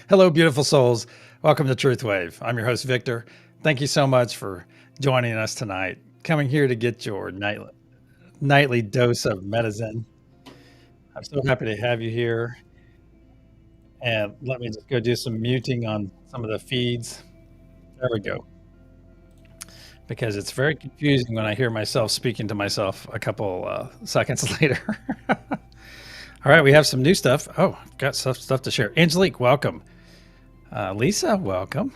Hello, beautiful souls. Welcome to TruthWave. I'm your host, Victor. Thank you so much for joining us tonight. Coming here to get your nightly dose of medicine. I'm so happy to have you here. And let me just go do some muting on some of the feeds. There we go. Because it's very confusing when I hear myself speaking to myself a couple seconds later. All right, we have some new stuff. Oh, got stuff to share. Angelique, welcome. Lisa, welcome.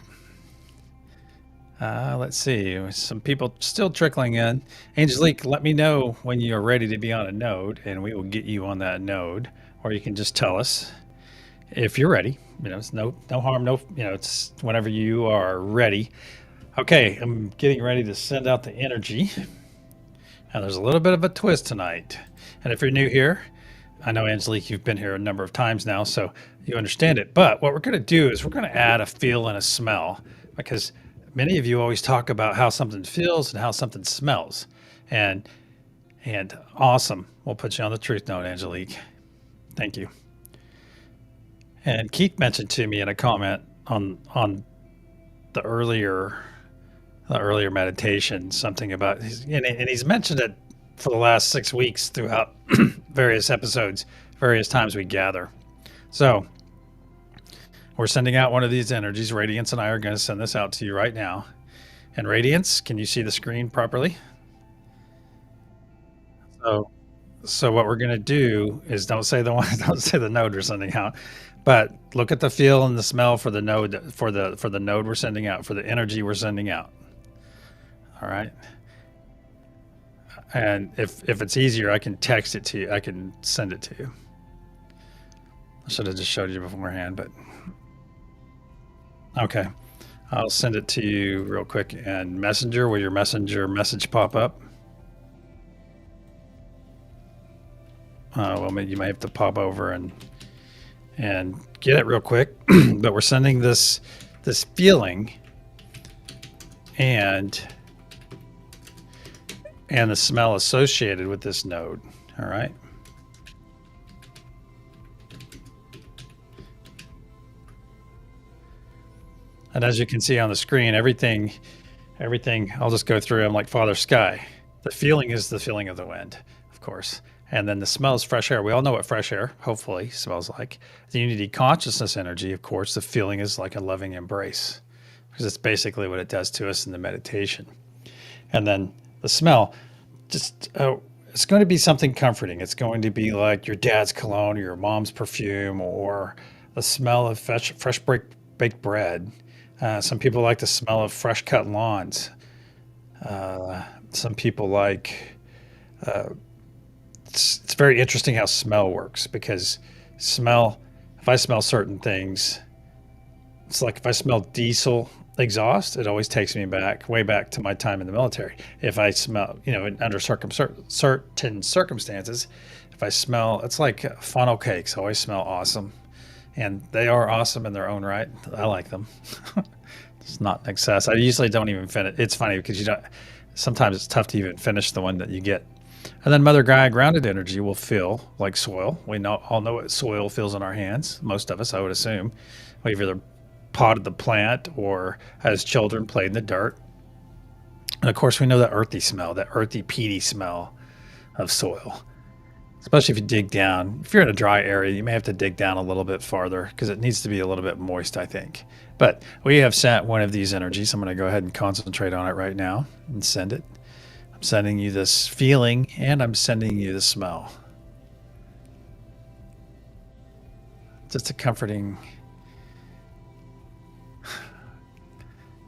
Let's see, some people still trickling in. Angelique, let me know when you're ready to be on a node, and we will get you on that node. Or you can just tell us if you're ready. It's no harm, it's whenever you are ready. Okay, I'm getting ready to send out the energy. And there's a little bit of a twist tonight. And if you're new here, I know, Angelique, you've been here a number of times now, so you understand it. But what we're going to do is we're going to add a feel and a smell, because many of you always talk about how something feels and how something smells. And awesome. We'll put you on the truth note, Angelique. Thank you. And Keith mentioned to me in a comment on the earlier meditation something about and he's mentioned it for the last 6 weeks throughout various episodes, various times we gather. So we're sending out one of these energies. Radiance and I are going to send this out to you right now. And Radiance, can you see the screen properly? So what we're going to do is don't say the node we're sending out, but look at the feel and the smell for the node for the node we're sending out, for the energy we're sending out. All right. And if it's easier, I can text it to you. I can send it to you. I should have just showed you beforehand, but okay. I'll send it to you real quick. And Messenger, will your Messenger message pop up? Well, maybe you might have to pop over and get it real quick. But we're sending this feeling and the smell associated with this node. All right. And as you can see on the screen, everything, I'll just go through them like Father Sky. The feeling is the feeling of the wind, of course. And then the smell is fresh air. We all know what fresh air, hopefully, smells like. The unity consciousness energy, of course, the feeling is like a loving embrace, because it's basically what it does to us in the meditation. And then the smell, just it's going to be something comforting. It's going to be like your dad's cologne or your mom's perfume, or the smell of fresh baked bread. Some people like the smell of fresh cut lawns. Some people like it's very interesting how smell works, because smell, if I smell certain things, it's like if I smell diesel exhaust, it always takes me back, way back to my time in the military. If I smell, under certain circumstances, if I smell, it's like funnel cakes always smell awesome. And they are awesome in their own right. I like them. It's not an excess. I usually don't even finish. It's funny because sometimes it's tough to even finish the one that you get. And then Mother Gaia grounded energy will feel like soil. We all know what soil feels in our hands. Most of us, I would assume. We've either potted the plant or as children played in the dirt. And of course, we know that earthy smell, that earthy, peaty smell of soil. Especially if you dig down. If you're in a dry area, you may have to dig down a little bit farther because it needs to be a little bit moist, I think. But we have sent one of these energies. I'm going to go ahead and concentrate on it right now and send it. I'm sending you this feeling, and I'm sending you the smell. Just a comforting,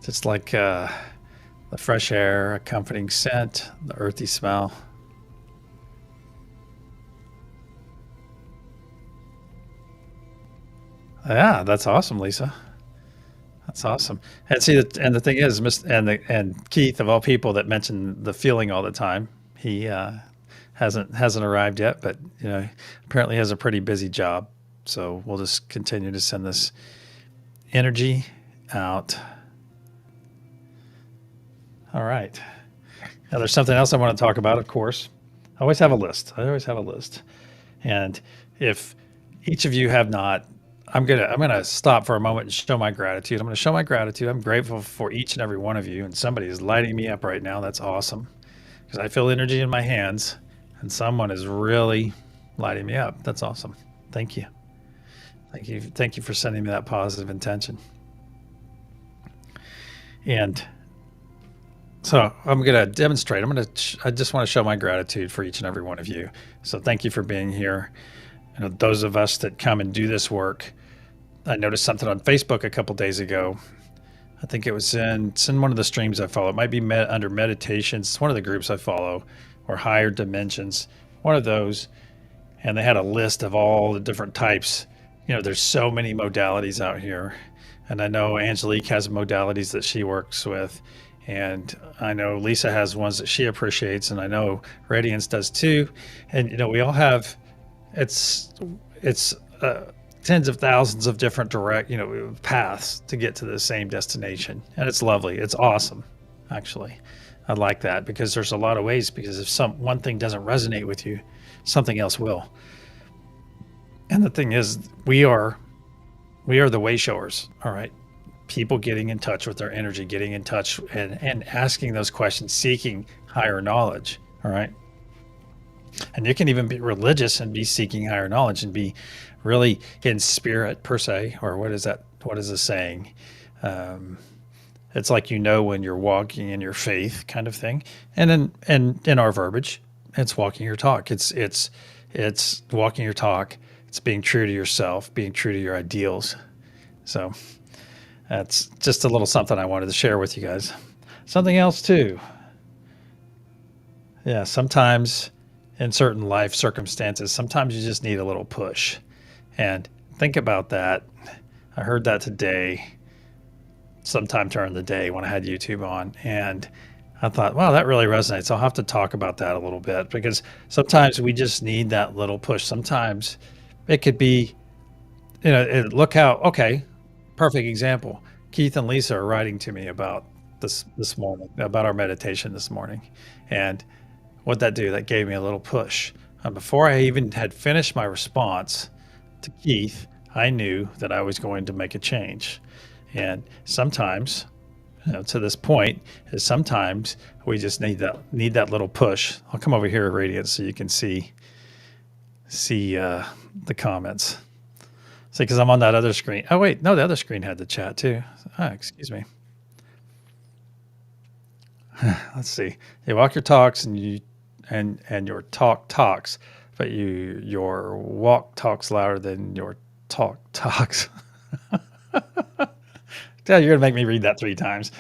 just like the fresh air, a comforting scent, the earthy smell. Yeah, that's awesome, Lisa. That's awesome. And see, and the thing is, and Keith of all people that mention the feeling all the time, he hasn't arrived yet, but apparently has a pretty busy job. So we'll just continue to send this energy out. All right. Now, there's something else I want to talk about. Of course, I always have a list. And if each of you have not I'm gonna stop for a moment and show my gratitude. I'm gonna show my gratitude. I'm grateful for each and every one of you, and somebody is lighting me up right now. That's awesome because I feel energy in my hands, and someone is really lighting me up. That's awesome. Thank you, thank you for sending me that positive intention. And so I'm gonna demonstrate. I just want to show my gratitude for each and every one of you. So thank you for being here. You know, those of us that come and do this work. I noticed something on Facebook a couple days ago. I think it's in one of the streams I follow. It might be under meditations. It's one of the groups I follow, or higher dimensions. One of those, and they had a list of all the different types. You know, there's so many modalities out here, and I know Angelique has modalities that she works with, and I know Lisa has ones that she appreciates, and I know Radiance does too. And you know, we all have. It's it's tens of thousands of different paths to get to the same destination, and it's lovely. It's awesome, actually. I like that because there's a lot of ways. Because if one thing doesn't resonate with you, something else will. And the thing is, we are the way showers. All right, people getting in touch with their energy, getting in touch and asking those questions, seeking higher knowledge. All right. And you can even be religious and be seeking higher knowledge and be really in spirit per se, or what is that? What is the saying? Um, it's like, when you're walking in your faith kind of thing. And in our verbiage, it's walking your talk. It's walking your talk. It's being true to yourself, being true to your ideals. So that's just a little something I wanted to share with you guys. Something else too. Yeah, sometimes in certain life circumstances, sometimes you just need a little push. And think about that. I heard that today, sometime during the day when I had YouTube on. And I thought, wow, that really resonates. I'll have to talk about that a little bit because sometimes we just need that little push. Sometimes it could be, look how, okay, perfect example. Keith and Lisa are writing to me about this morning, about our meditation this morning. And what'd that do? That gave me a little push. Before I even had finished my response to Keith, I knew that I was going to make a change. And sometimes, to this point, is sometimes we just need that little push. I'll come over here, Radiance, so you can see the comments. See, because I'm on that other screen. Oh wait, no, the other screen had the chat too. Excuse me. Let's see. You walk your talks and your talk talks, but your walk talks louder than your talk talks. Yeah, you're gonna make me read that 3 times.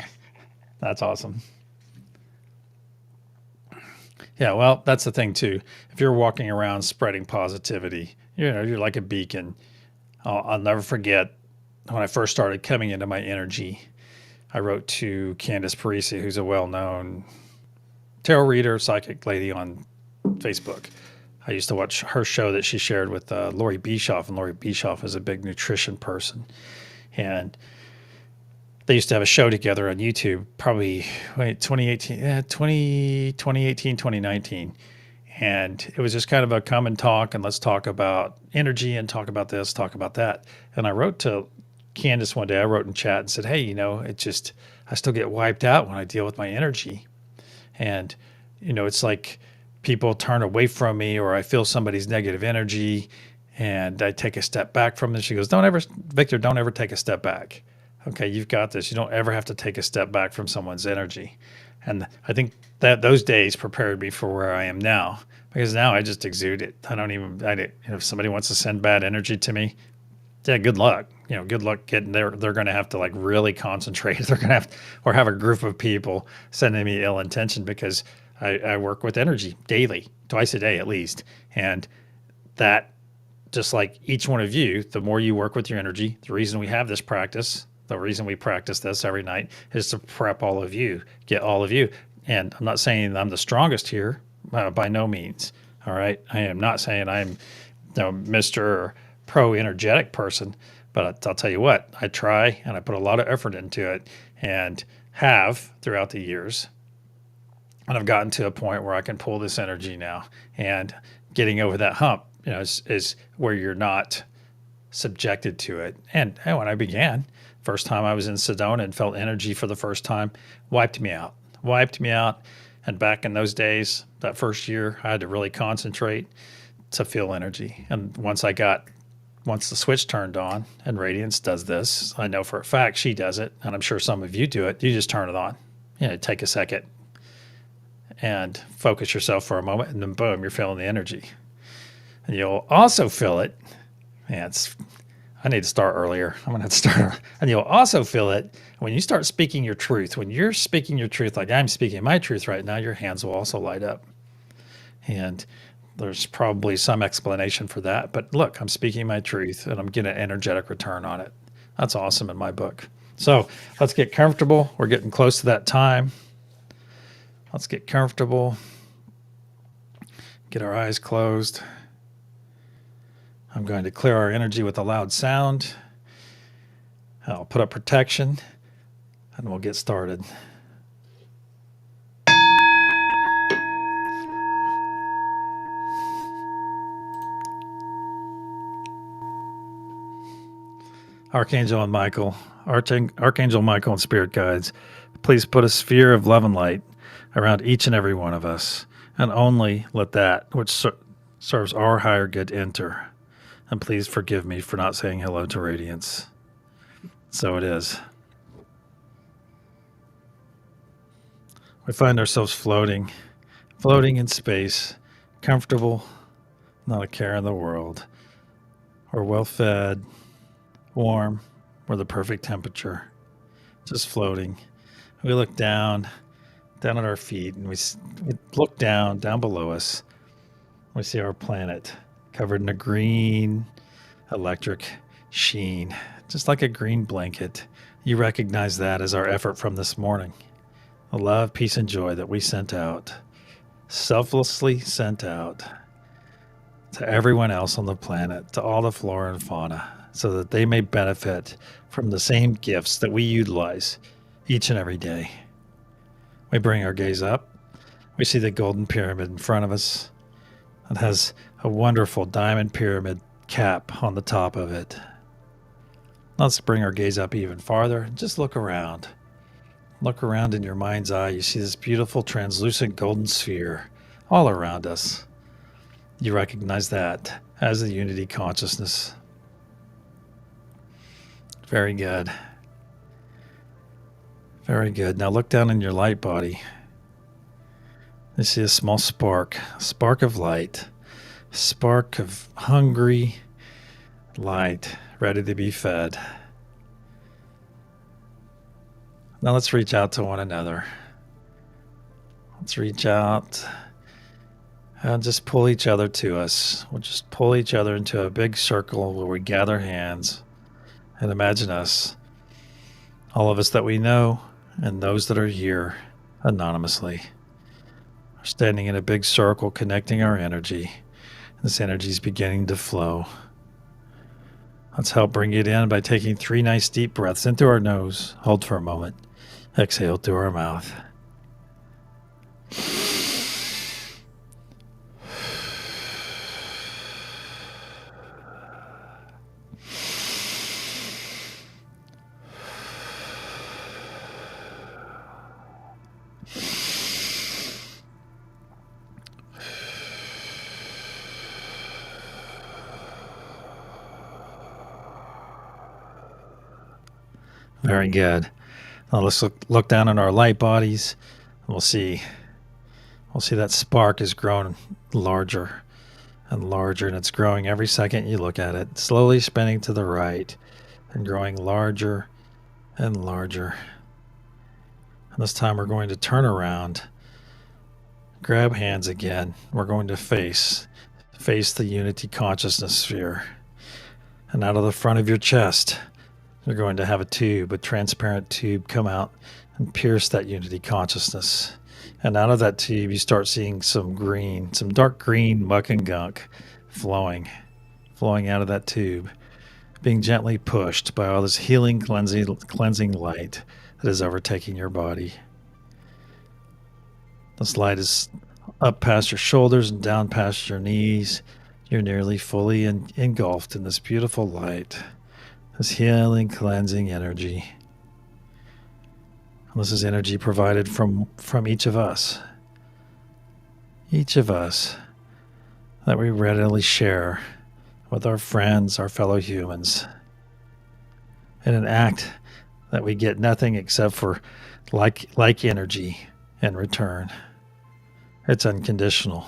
That's awesome. Yeah, well, that's the thing too. If you're walking around spreading positivity, you're like a beacon. I'll never forget when I first started coming into my energy. I wrote to Candace Parisi, who's a well-known tarot reader, psychic lady on Facebook. I used to watch her show that she shared with Lori Bischoff, and Lori Bischoff is a big nutrition person. And they used to have a show together on YouTube, probably 2018, 2018, 2019. And it was just kind of a come and talk, and let's talk about energy and talk about this, talk about that. And I wrote to Candace one day, I wrote in chat and said, hey, I still get wiped out when I deal with my energy. And, it's like people turn away from me, or I feel somebody's negative energy and I take a step back from them. She goes, Victor, don't ever take a step back. Okay, you've got this. You don't ever have to take a step back from someone's energy. And I think that those days prepared me for where I am now, because now I just exude it. If somebody wants to send bad energy to me, yeah, good luck. Good luck getting there. They're going to have to like really concentrate. They're going to have a group of people sending me ill intention, because I work with energy daily, twice a day at least. And that, just like each one of you, the more you work with your energy, the reason we have this practice, the reason we practice this every night is to prep all of you, get all of you. And I'm not saying I'm the strongest here, by no means. All right. I am not saying I'm Mr. Pro energetic person, but I'll tell you what, I try and I put a lot of effort into it, and have throughout the years. And I've gotten to a point where I can pull this energy now, and getting over that hump, is where you're not subjected to it. And when I began, first time I was in Sedona and felt energy for the first time, wiped me out. And back in those days, that first year, I had to really concentrate to feel energy. And once the switch turned on, and Radiance does this, I know for a fact she does it, and I'm sure some of you do it. You just turn it on. Take a second and focus yourself for a moment, and then boom, you're feeling the energy. And you'll also feel it. I need to start earlier. I'm going to have to start. And you'll also feel it when you start speaking your truth. When you're speaking your truth, like I'm speaking my truth right now, your hands will also light up. And there's probably some explanation for that. But look, I'm speaking my truth and I'm getting an energetic return on it. That's awesome in my book. So let's get comfortable. We're getting close to that time. Let's get comfortable. Get our eyes closed. I'm going to clear our energy with a loud sound. I'll put up protection and we'll get started. Archangel Michael and spirit guides, please put a sphere of love and light around each and every one of us, and only let that which serves our higher good enter. And please forgive me for not saying hello to Radiance. So it is. We find ourselves floating in space, comfortable, not a care in the world. We're well fed, warm, we're the perfect temperature, just floating. We look down at our feet, and we look down below us. We see our planet covered in a green electric sheen, just like a green blanket. You recognize that as our effort from this morning. The love, peace, and joy that we sent out, selflessly sent out to everyone else on the planet, to all the flora and fauna, so that they may benefit from the same gifts that we utilize each and every day. We bring our gaze up. We see the golden pyramid in front of us. It has a wonderful diamond pyramid cap on the top of it. Let's bring our gaze up even farther and just look around. Look around in your mind's eye. You see this beautiful translucent golden sphere all around us. You recognize that as the unity consciousness. Very good. Very good. Now look down in your light body. You see a small spark of light, spark of hungry light, ready to be fed. Now let's reach out to one another. Let's reach out and just pull each other to us. We'll just pull each other into a big circle where we gather hands and imagine us, all of us that we know and those that are here anonymously. We're standing in a big circle, connecting our energy. This energy is beginning to flow. Let's help bring it in by taking 3 nice deep breaths in through our nose. Hold for a moment. Exhale through our mouth. Very good. Now let's look down in our light bodies. We'll see that spark is growing larger and larger, and it's growing every second you look at it, slowly spinning to the right and growing larger and larger. And this time we're going to turn around, grab hands again. We're going to face the unity consciousness sphere. And out of the front of your chest, you're going to have a transparent tube come out and pierce that unity consciousness. And out of that tube, you start seeing some dark green muck and gunk flowing out of that tube, being gently pushed by all this healing, cleansing light that is overtaking your body. This light is up past your shoulders and down past your knees, You're nearly fully engulfed in this beautiful light, this healing, cleansing energy. And this is energy provided from each of us. Each of us that we readily share with our friends, our fellow humans, in an act that we get nothing except for like energy in return. It's unconditional,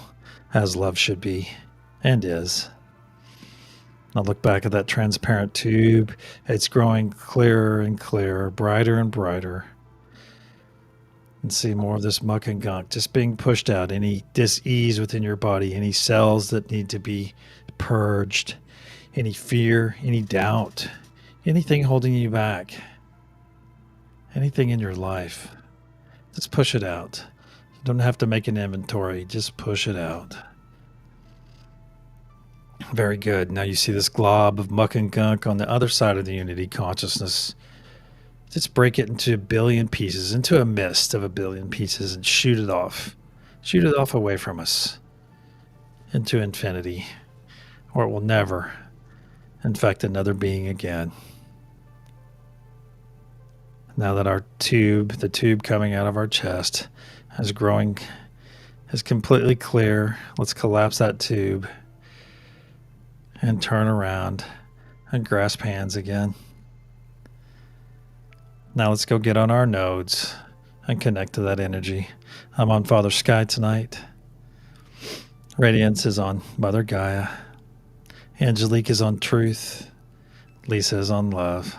as love should be and is. Now look back at that transparent tube. It's growing clearer and clearer, brighter and brighter. And see more of this muck and gunk just being pushed out. Any dis-ease within your body, any cells that need to be purged, any fear, any doubt, anything holding you back, anything in your life. Just push it out. You don't have to make an inventory. Just push it out. Very good. Now you see this glob of muck and gunk on the other side of the unity consciousness. Just break it into a billion pieces, into a mist of a billion pieces, and shoot it off. Shoot it off away from us into infinity, or it will never infect another being again. Now that our tube, the tube coming out of our chest, is growing, is completely clear, let's collapse that tube and turn around and grasp hands again. Now let's go get on our nodes and connect to that energy. I'm on Father Sky tonight. Radiance is on Mother Gaia. Angelique is on Truth. Lisa is on Love.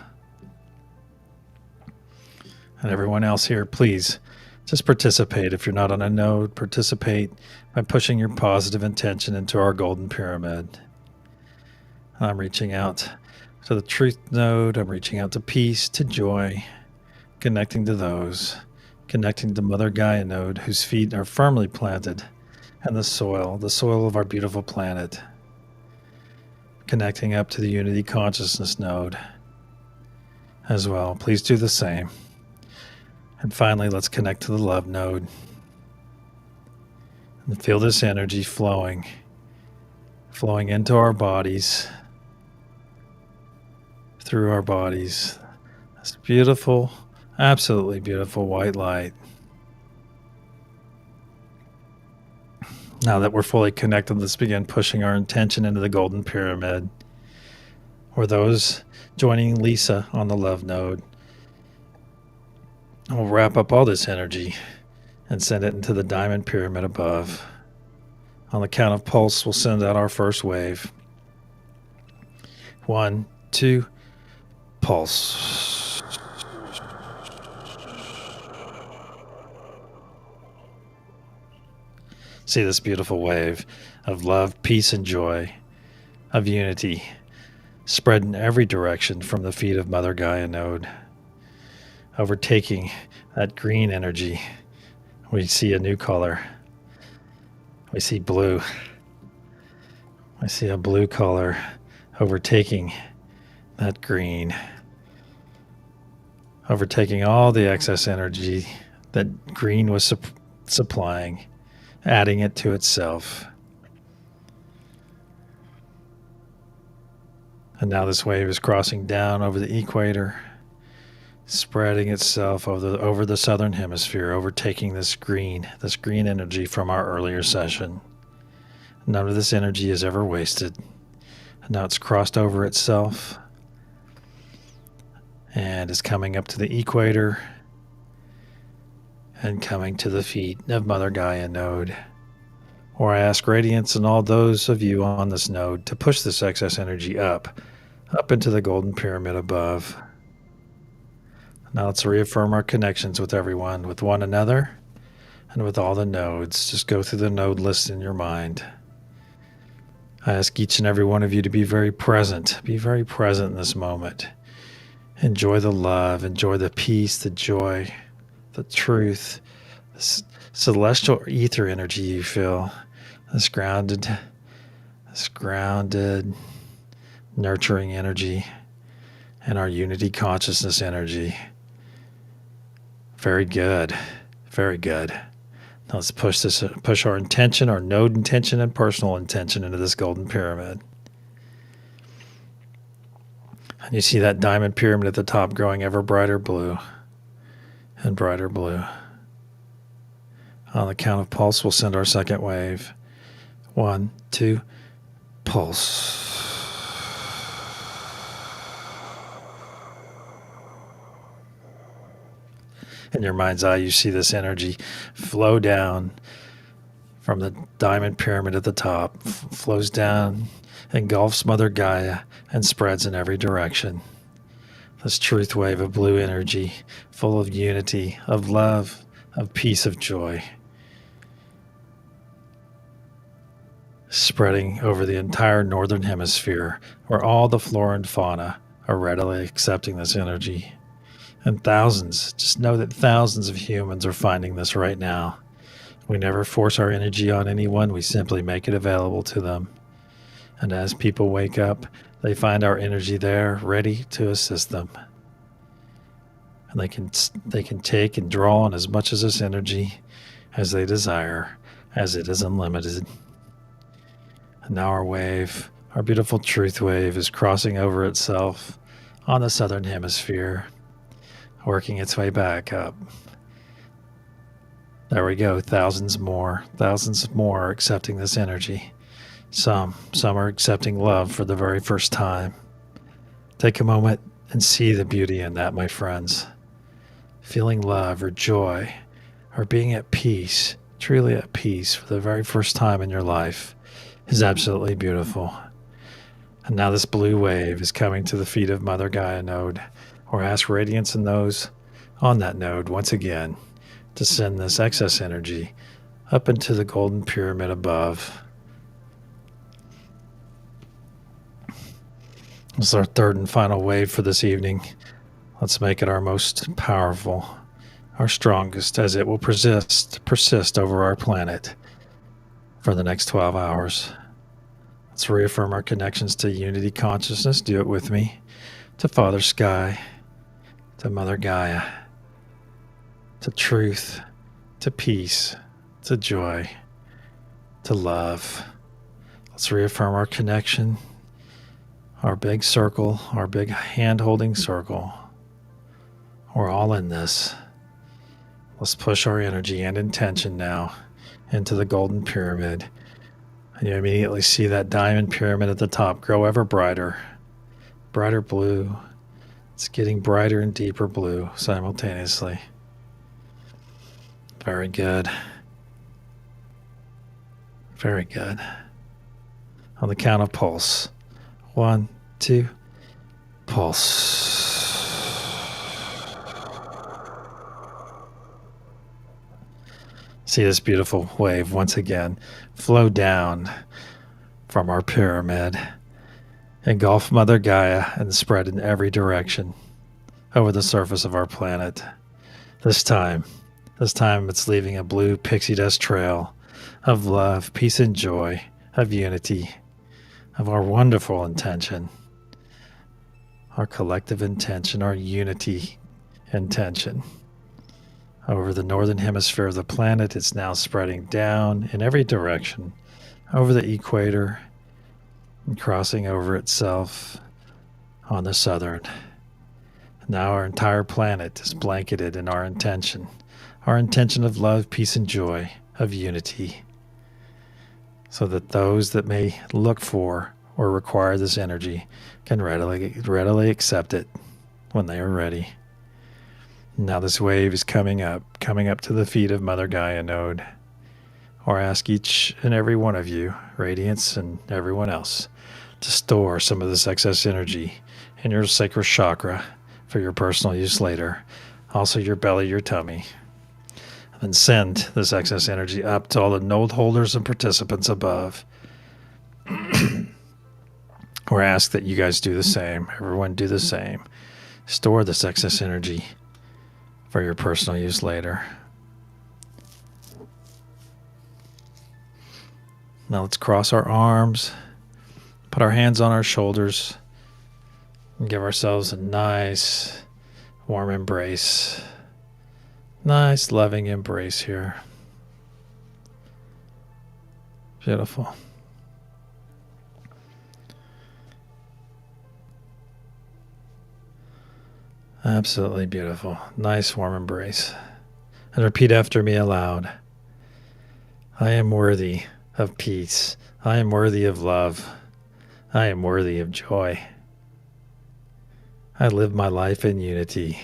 And everyone else here, please just participate. If you're not on a node, participate by pushing your positive intention into our golden pyramid. I'm reaching out to the Truth node. I'm reaching out to peace, to joy, connecting to those, connecting to Mother Gaia node, whose feet are firmly planted in the soil of our beautiful planet. Connecting up to the Unity Consciousness node as well. Please do the same. And finally, let's connect to the Love node. And feel this energy flowing into our bodies, through our bodies. This beautiful, absolutely beautiful white light. Now that we're fully connected, let's begin pushing our intention into the golden pyramid. Or those joining Lisa on the Love node, we'll wrap up all this energy and send it into the diamond pyramid above. On the count of pulse, we'll send out our first wave. 1, 2, pulse. See this beautiful wave of love, peace, and joy, of unity, spread in every direction from the feet of Mother Gaia node, overtaking that green energy. We see a new color. We see blue. I see a blue color overtaking that green, overtaking all the excess energy that green was supplying, adding it to itself. And now this wave is crossing down over the equator, spreading itself over the southern hemisphere, overtaking this green energy from our earlier session. None of this energy is ever wasted. And now it's crossed over itself and is coming up to the equator and coming to the feet of Mother Gaia node. Or I ask Radiance and all those of you on this node to push this excess energy up into the golden pyramid above. Now let's reaffirm our connections with everyone, with one another, and with all the nodes. Just go through the node list in your mind. I ask each and every one of you to be very present. Be very present in this moment. Enjoy the love, enjoy the peace, the joy, the truth, this celestial ether energy you feel, this grounded, nurturing energy, and our unity consciousness energy. Very good. Very good. Now let's push our intention, our node intention and personal intention into this golden pyramid. And you see that diamond pyramid at the top growing ever brighter blue and brighter blue. On the count of pulse, we'll send our second wave. 1, 2, pulse. In your mind's eye, you see this energy flow down from the diamond pyramid at the top, flows down, engulfs Mother Gaia, and spreads in every direction. This truth wave of blue energy, full of unity, of love, of peace, of joy, spreading over the entire northern hemisphere, where all the flora and fauna are readily accepting this energy. And thousands, just know that thousands of humans are finding this right now. We never force our energy on anyone, we simply make it available to them. And as people wake up, they find our energy there, ready to assist them. And they can take and draw on as much of this energy as they desire, as it is unlimited. And now our wave, our beautiful truth wave, is crossing over itself on the southern hemisphere, working its way back up. There we go, thousands more are accepting this energy. Some are accepting love for the very first time. Take a moment and see the beauty in that, my friends. Feeling love or joy or being at peace, truly at peace for the very first time in your life is absolutely beautiful. And now this blue wave is coming to the feet of Mother Gaia node, or ask radiance and those on that node once again to send this excess energy up into the golden pyramid above. This is our third and final wave for this evening. Let's make it our most powerful, our strongest, as it will persist over our planet for the next 12 hours. Let's reaffirm our connections to unity consciousness. Do it with me. To Father Sky, to Mother Gaia, to truth, to peace, to joy, to love. Let's reaffirm our connection, our big circle, our big hand-holding circle. We're all in this. Let's push our energy and intention now into the golden pyramid. And you immediately see that diamond pyramid at the top grow ever brighter, brighter blue. It's getting brighter and deeper blue simultaneously. Very good. Very good. On the count of pulse. 1, 2, pulse. See this beautiful wave once again flow down from our pyramid, engulf Mother Gaia, and spread in every direction over the surface of our planet. This time it's leaving a blue pixie dust trail of love, peace, and joy, of unity, of our wonderful intention, our collective intention, our unity intention. Over the northern hemisphere of the planet, it's now spreading down in every direction, over the equator, and crossing over itself on the southern. Now our entire planet is blanketed in our intention of love, peace, and joy, of unity, so that those that may look for or require this energy can readily accept it when they are ready. Now this wave is coming up to the feet of Mother Gaia node, or ask each and every one of you, Radiance and everyone else, to store some of this excess energy in your sacral chakra for your personal use later, also your belly, your tummy, and send this excess energy up to all the node holders and participants above. Or ask that you guys do the same, everyone do the same. Store this excess energy for your personal use later. Now let's cross our arms, put our hands on our shoulders, and give ourselves a nice warm embrace. Nice loving embrace here. Beautiful. Absolutely beautiful. Nice warm embrace. And repeat after me aloud. I am worthy of peace. I am worthy of love. I am worthy of joy. I live my life in unity.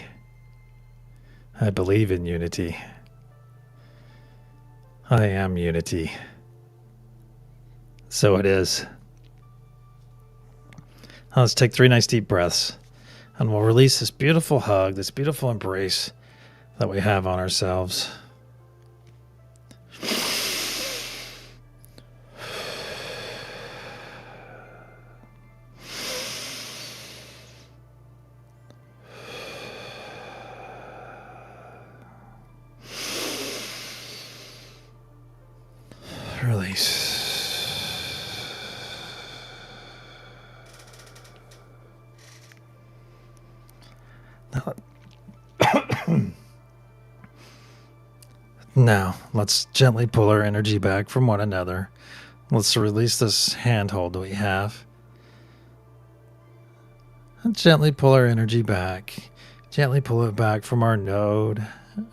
I believe in unity. I am unity. So it is. Now let's take 3 nice deep breaths, and we'll release this beautiful hug, this beautiful embrace that we have on ourselves. Release. Now, let's gently pull our energy back from one another. Let's release this handhold that we have. And gently pull our energy back. Gently pull it back from our node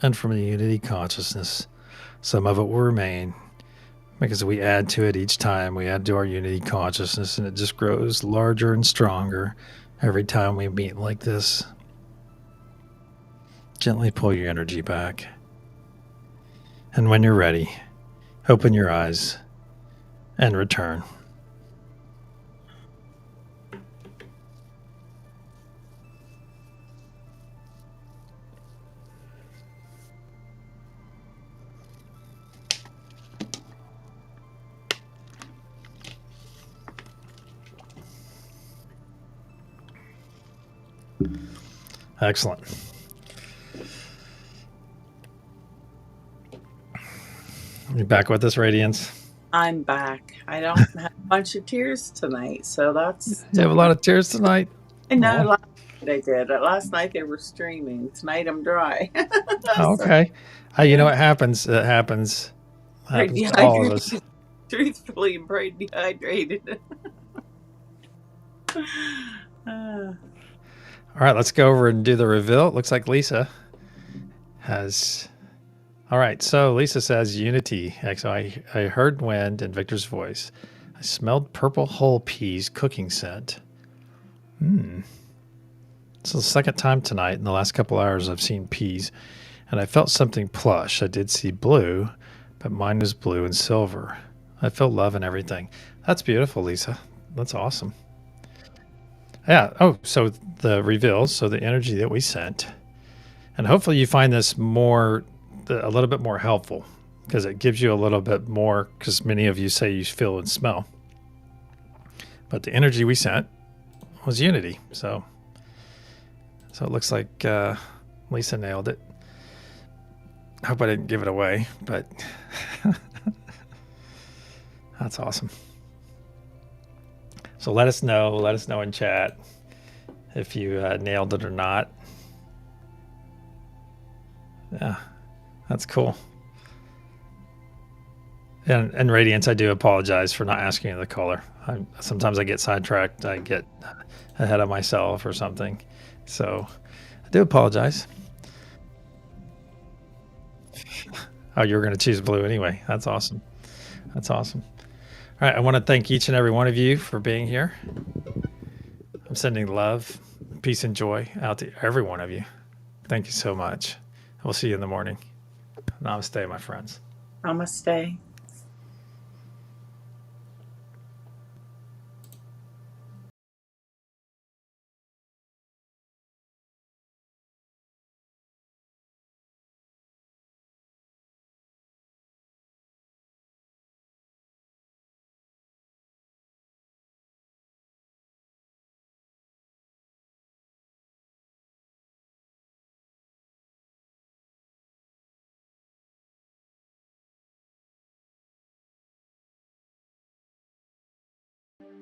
and from the unity consciousness. Some of it will remain because we add to it each time. We add to our unity consciousness, and it just grows larger and stronger every time we meet like this. Gently pull your energy back. And when you're ready, open your eyes and return. Excellent. You back with us, Radiance? I'm back. I don't have a bunch of tears tonight, so that's... You have a lot of tears tonight? I know, last night I did. Last night they were streaming. Tonight I'm dry. Oh, okay. You know, it happens. It happens. It happens to all of us. Truthfully, I'm pretty dehydrated. All right, let's go over and do the reveal. It looks like Lisa has... All right, so Lisa says unity. So I heard wind in Victor's voice. I smelled purple whole peas cooking scent. It's the second time tonight in the last couple hours I've seen peas, and I felt something plush. I did see blue, but mine was blue and silver. I felt love and everything. That's beautiful, Lisa. That's awesome. Yeah. Oh, so the reveals, so the energy that we sent, and hopefully you find this a little bit more helpful, because it gives you a little bit more, because many of you say you feel and smell. But the energy we sent was unity. So it looks like Lisa nailed it. I hope I didn't give it away, but that's awesome. So let us know in chat if you nailed it or not. Yeah, that's cool. And Radiance, I do apologize for not asking you the color. Sometimes I get sidetracked. I get ahead of myself or something. So I do apologize. Oh, you were going to choose blue anyway. That's awesome. That's awesome. All right. I want to thank each and every one of you for being here. I'm sending love, peace, and joy out to every one of you. Thank you so much. We'll see you in the morning. Namaste, my friends. Namaste.